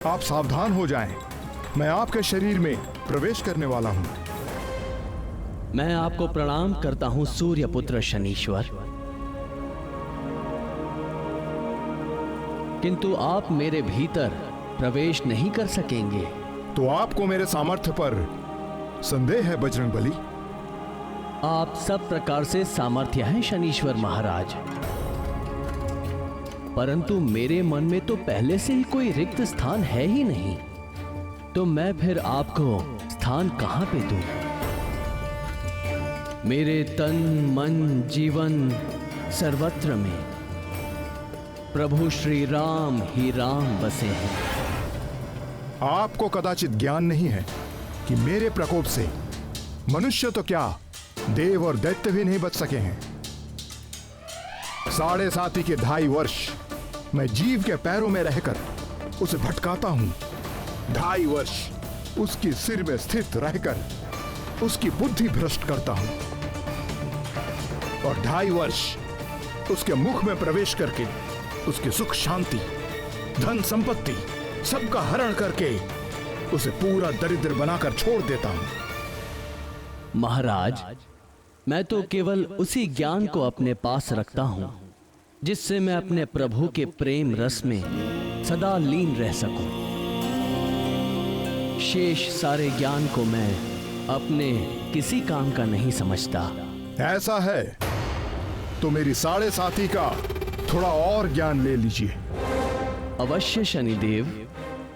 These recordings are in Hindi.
आप सावधान हो जाएं। मैं आपके शरीर में प्रवेश करने वाला हूं। मैं आपको प्रणाम करता हूं सूर्यपुत्र शनीश्वर, किंतु आप मेरे भीतर प्रवेश नहीं कर सकेंगे। तो आपको मेरे सामर्थ्य पर संदेह है बजरंगबली? आप सब प्रकार से सामर्थ्य हैं शनीश्वर महाराज, परंतु मेरे मन में तो पहले से ही कोई रिक्त स्थान है ही नहीं, तो मैं फिर आपको स्थान कहां पे दूं? मेरे तन मन जीवन सर्वत्र में प्रभु श्री राम ही राम बसे हैं। आपको कदाचित ज्ञान नहीं है कि मेरे प्रकोप से मनुष्य तो क्या, देव और दैत्य भी नहीं बच सके हैं। 7.5 के 2.5 वर्ष मैं जीव के पैरों में रहकर उसे भटकाता हूं। 2.5 वर्ष उसकी सिर में स्थित रहकर उसकी बुद्धि भ्रष्ट करता हूं, और 2.5 वर्ष उसके मुख में प्रवेश करके उसकी सुख शांति धन संपत्ति सबका हरण करके उसे पूरा दरिद्र बनाकर छोड़ देता हूं। महाराज, मैं तो केवल उसी ज्ञान को अपने पास रखता हूं जिससे मैं अपने प्रभु के प्रेम रस में सदा लीन रह सकूं। शेष सारे ज्ञान को मैं अपने किसी काम का नहीं समझता। ऐसा है तो मेरी 7.5 का थोड़ा और ज्ञान ले लीजिए। अवश्य शनिदेव,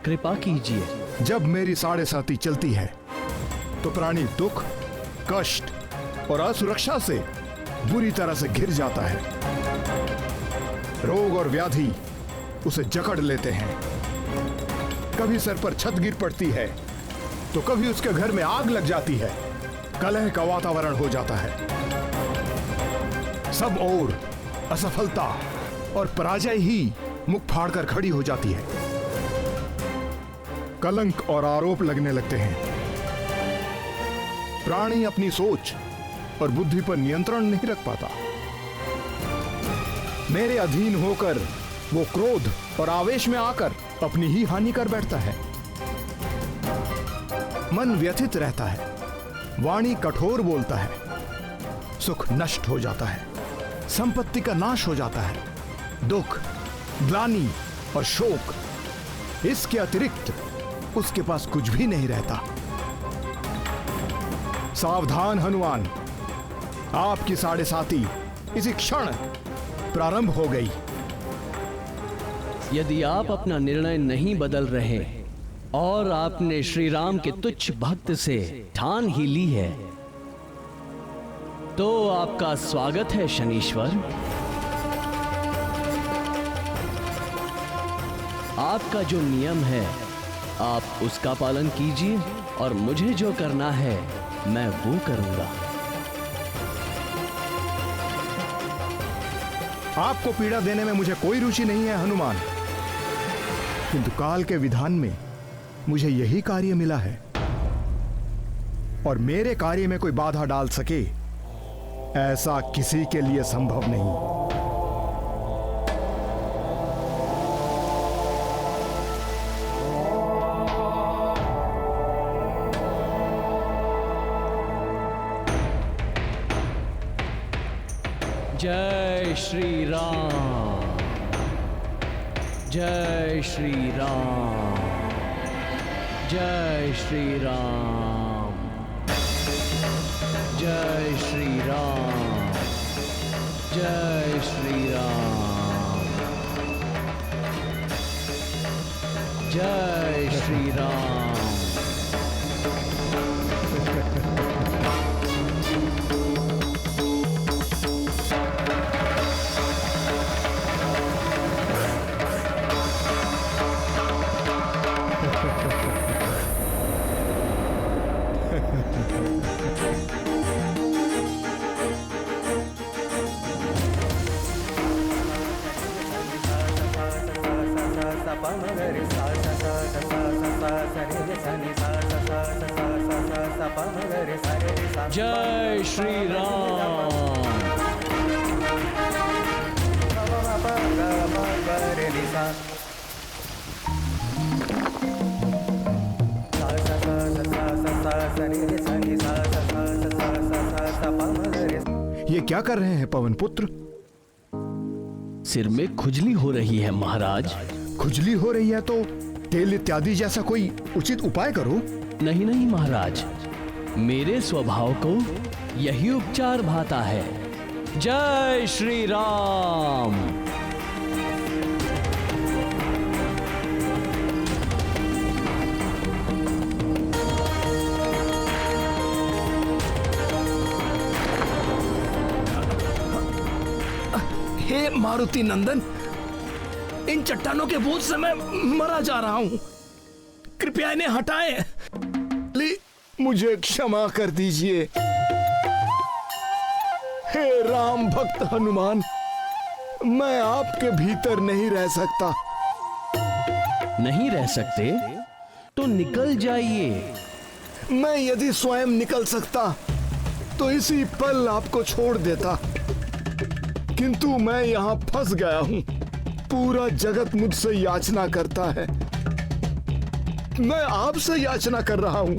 कृपा कीजिए। जब मेरी 7.5 चलती है तो प्राणी दुख, कष्ट और असुरक्षा से बुरी तरह से घिर जाता है। रोग और व्याधि उसे जकड़ लेते हैं। कभी सर पर छत गिर पड़ती है तो कभी उसके घर में आग लग जाती है। कलह का वातावरण हो जाता है। सब ओर असफलता और पराजय ही मुख फाड़कर खड़ी हो जाती है। कलंक और आरोप लगने लगते हैं। प्राणी अपनी सोच और बुद्धि पर नियंत्रण नहीं रख पाता। मेरे अधीन होकर वो क्रोध और आवेश में आकर अपनी ही हानि कर बैठता है। मन व्यथित रहता है, वाणी कठोर बोलता है, सुख नष्ट हो जाता है, संपत्ति का नाश हो जाता है, दुख, ग्लानि और शोक, इसके अतिरिक्त उसके पास कुछ भी नहीं रहता। सावधान हनुमान, आपकी 7.5 इसी क्षण प्रारंभ हो गई। यदि आप अपना निर्णय नहीं बदल रहे और आपने श्री राम के तुच्छ भक्त से ठान ही ली है, तो आपका स्वागत है शनीश्वर। आपका जो नियम है आप उसका पालन कीजिए और मुझे जो करना है मैं वो करूंगा। आपको पीड़ा देने में मुझे कोई रुचि नहीं है हनुमान, किंतु काल के विधान में मुझे यही कार्य मिला है, और मेरे कार्य में कोई बाधा डाल सके ऐसा किसी के लिए संभव नहीं। जय श्री राम, जय श्री राम, जय श्री राम, जय श्री राम, जय श्री राम, जय श्री राम। जय श्री राम। ये क्या कर रहे हैं पवन पुत्र? सिर में खुजली हो रही है महाराज। खुजली हो रही है तो तेल इत्यादि जैसा कोई उचित उपाय करो। नहीं नहीं महाराज, मेरे स्वभाव को यही उपचार भाता है। जय श्री राम। हे मारुति नंदन, इन चट्टानों के बोझ से मैं मरा जा रहा हूं, कृपया इन्हें हटाएं। मुझे क्षमा कर दीजिए। हे राम भक्त हनुमान, मैं आपके भीतर नहीं रह सकता। नहीं रह सकते तो निकल जाइए। मैं यदि स्वयं निकल सकता तो इसी पल आपको छोड़ देता, किंतु मैं यहां फंस गया हूं। पूरा जगत मुझसे याचना करता है, मैं आपसे याचना कर रहा हूं।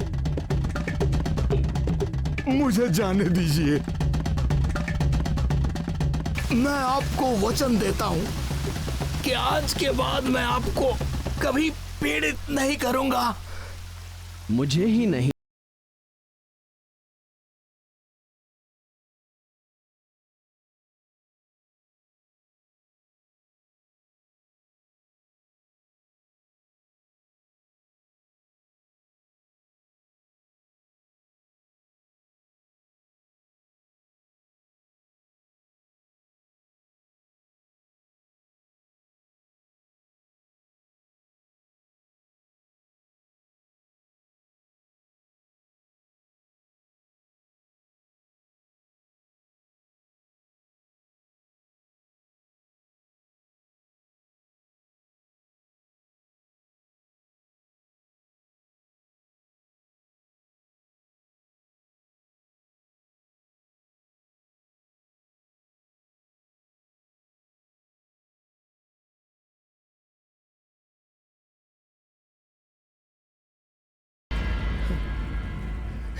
मुझे जाने दीजिए। मैं आपको वचन देता हूं कि आज के बाद मैं आपको कभी पीड़ित नहीं करूंगा। मुझे ही नहीं,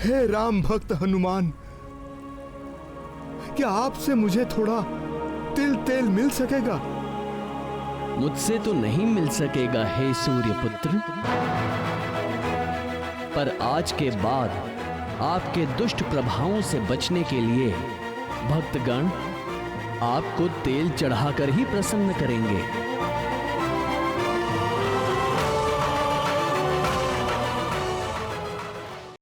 हे राम भक्त हनुमान, क्या आपसे मुझे थोड़ा तिल तेल मिल सकेगा? मुझसे तो नहीं मिल सकेगा हे सूर्यपुत्र, पर आज के बाद आपके दुष्ट प्रभावों से बचने के लिए भक्तगण आपको तेल चढ़ाकर ही प्रसन्न करेंगे।